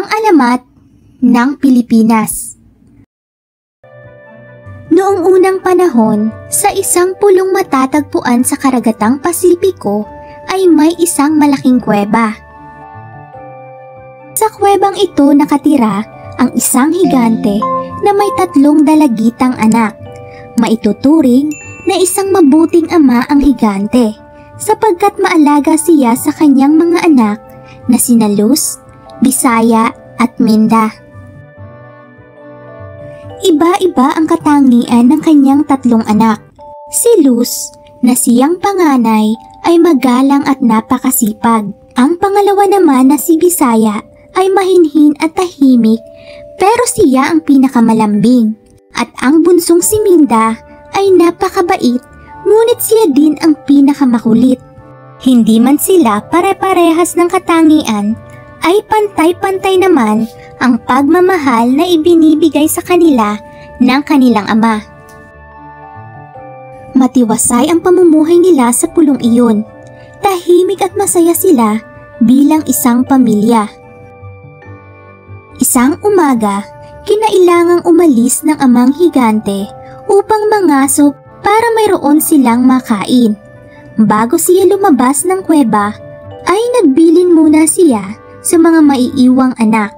Ang alamat ng Pilipinas. Noong unang panahon, sa isang pulong matatagpuan sa karagatang Pasipiko ay may isang malaking kuweba. Sa kuwebang ito nakatira ang isang higante na may 3 dalagitang anak. Maituturing na isang mabuting ama ang higante sapagkat maalaga siya sa kanyang mga anak na sina Luz, Bisaya at Minda. Iba-iba ang katangian ng kanyang 3 anak. Si Luz, na siyang panganay, ay magalang at napakasipag. Ang pangalawa naman na si Bisaya ay mahinhin at tahimik pero siya ang pinakamalambing. At ang bunsong si Minda ay napakabait ngunit siya din ang pinakamakulit. Hindi man sila pare-parehas ng katangian ay pantay-pantay naman ang pagmamahal na ibinibigay sa kanila ng kanilang ama. Matiwasay ang pamumuhay nila sa pulong iyon. Tahimik at masaya sila bilang isang pamilya. Isang umaga, kinailangang umalis ng amang higante upang mangaso para mayroon silang makain. Bago siya lumabas ng kuweba, ay nagbilin muna siya sa mga maiiwang anak.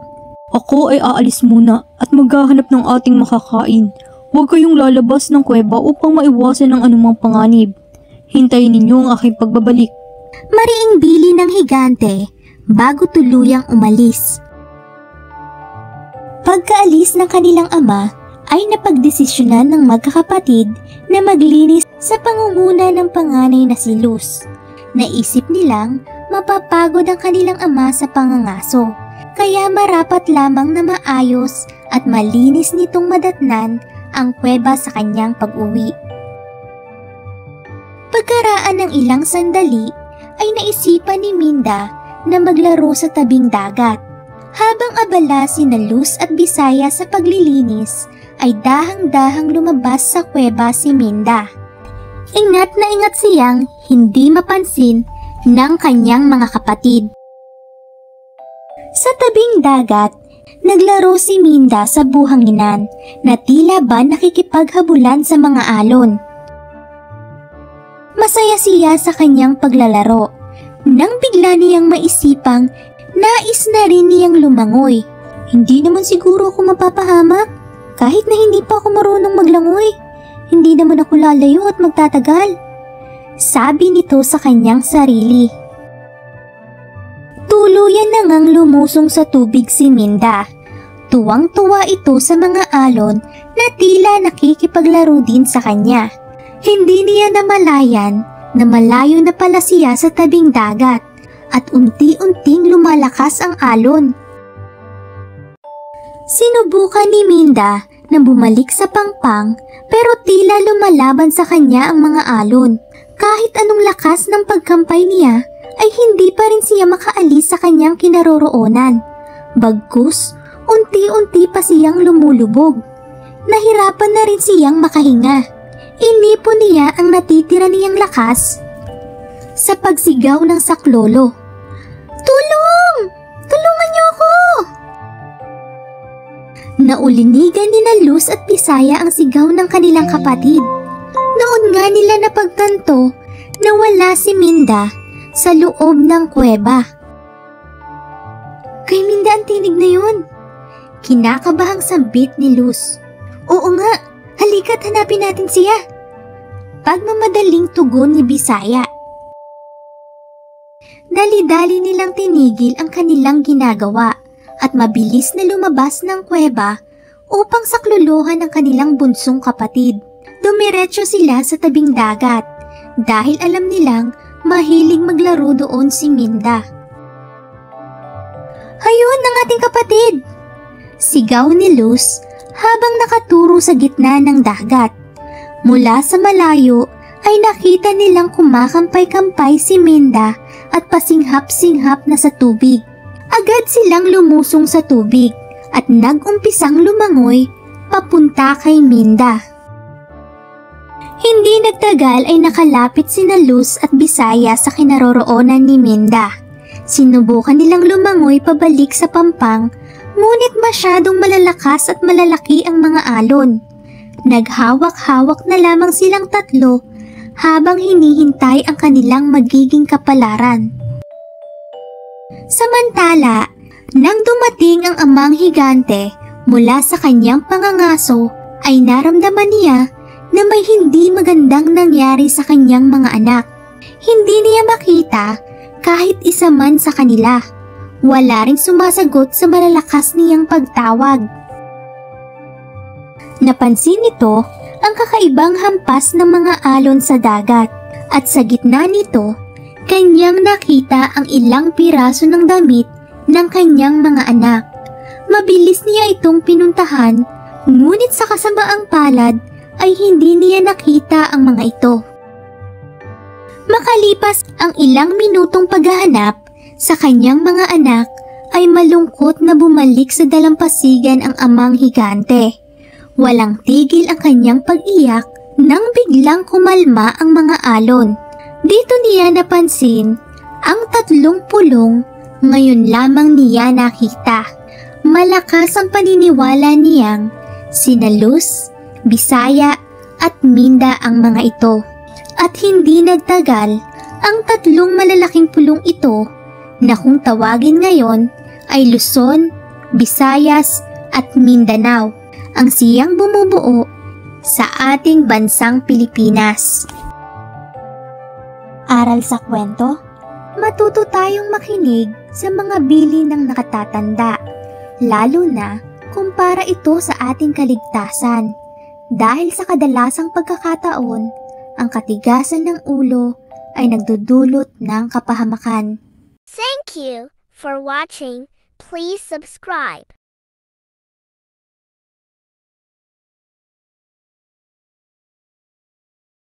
Ako ay aalis muna at maghahanap ng ating makakain. Huwag kayong lalabas ng kuweba upang maiwasan ang anumang panganib. Hintayin ninyo ang aking pagbabalik. Mariing bili ng higante bago tuluyang umalis. Pagkaalis ng kanilang ama ay napagdesisyonan ng magkakapatid na maglinis sa pangunguna ng panganay na si Luz. Naisip nilang mapapagod ang kanilang ama sa pangangaso, kaya marapat lamang na maayos at malinis nitong madatnan ang kuweba sa kanyang pag-uwi. Pagkaraan ng ilang sandali ay naisipan ni Minda na maglaro sa tabing dagat. Habang abala sina Luz at Bisaya sa paglilinis, ay dahang-dahang lumabas sa kuweba si Minda. Ingat na ingat siyang hindi mapansin ng kanyang mga kapatid. Sa tabing dagat, naglaro si Minda sa buhanginan na tila ba nakikipaghabulan sa mga alon. Masaya siya sa kanyang paglalaro nang bigla niyang maisipang nais na rin niyang lumangoy. Hindi naman siguro ako mapapahamak kahit na hindi pa ako marunong maglangoy. Hindi naman ako lalayo at magtatagal, sabi nito sa kanyang sarili. Tuluyan na ngang lumusong sa tubig si Minda. Tuwang-tuwa ito sa mga alon na tila nakikipaglaro din sa kanya. Hindi niya namalayan na malayo na pala siya sa tabing dagat at unti-unting lumalakas ang alon. Sinubukan ni Minda na bumalik sa pangpang pero tila lumalaban sa kanya ang mga alon. Kahit anong lakas ng pagkampay niya ay hindi pa rin siya makaalis sa kanyang kinaroroonan. Bagkus, unti-unti pa siyang lumulubog. Nahirapan na rin siyang makahinga. Inipon niya ang natitira niyang lakas sa pagsigaw ng saklolo. Tulong! Tulungan niyo ako! Naulinigan ni na Luz at Bisaya ang sigaw ng kanilang kapatid. Noon nga nila napagtanto na wala si Minda sa loob ng kuweba. Kay Minda ang tinig na yun. Kinakabahang sambit ni Luz. Oo nga, halika't hanapin natin siya. Pagmamadaling tugon ni Bisaya. Dali-dali nilang tinigil ang kanilang ginagawa at mabilis na lumabas ng kuweba upang sakluluhan ang kanilang bunsong kapatid. Dumiretso sila sa tabing dagat dahil alam nilang mahilig maglaro doon si Minda. Ayun ang ating kapatid! Sigaw ni Luz habang nakaturo sa gitna ng dagat. Mula sa malayo ay nakita nilang kumakampay-kampay si Minda at pasinghap-singhap na sa tubig. Agad silang lumusong sa tubig at nag-umpisang lumangoy papunta kay Minda. Hindi nagtagal ay nakalapit sina Luz at Bisaya sa kinaroroonan ni Minda. Sinubukan nilang lumangoy pabalik sa pampang Ngunit masyadong malalakas at malalaki ang mga alon. Naghawak-hawak na lamang silang tatlo habang hinihintay ang kanilang magiging kapalaran. Samantala, nang dumating ang amang higante mula sa kanyang pangangaso, ay naramdaman niya na may hindi magandang nangyari sa kanyang mga anak. Hindi niya makita kahit isa man sa kanila. Wala ring sumasagot sa malalakas niyang pagtawag. Napansin nito ang kakaibang hampas ng mga alon sa dagat at sa gitna nito, kanyang nakita ang ilang piraso ng damit ng kanyang mga anak. Mabilis niya itong pinuntahan, ngunit sa kasamaang palad ay hindi niya nakita ang mga ito. Makalipas ang ilang minutong paghahanap sa kanyang mga anak, ay malungkot na bumalik sa dalampasigan ang amang higante. Walang tigil ang kanyang pag-iyak nang biglang kumalma ang mga alon. Dito niya napansin ang 3 pulong, ngayon lamang niya nakita. Malakas ang paniniwala niyang sina Luz, Bisaya at Minda ang mga ito. At hindi nagtagal, ang 3 malalaking pulong ito na kung tawagin ngayon ay Luzon, Visayas at Mindanao ang siyang bumubuo sa ating bansang Pilipinas. Aral sa kwento, matuto tayong makinig sa mga bilin ng nakatatanda, lalo na kung para ito sa ating kaligtasan. Dahil sa kadalasang pagkakataon, ang katigasan ng ulo ay nagdudulot ng kapahamakan. Thank you for watching. Please subscribe.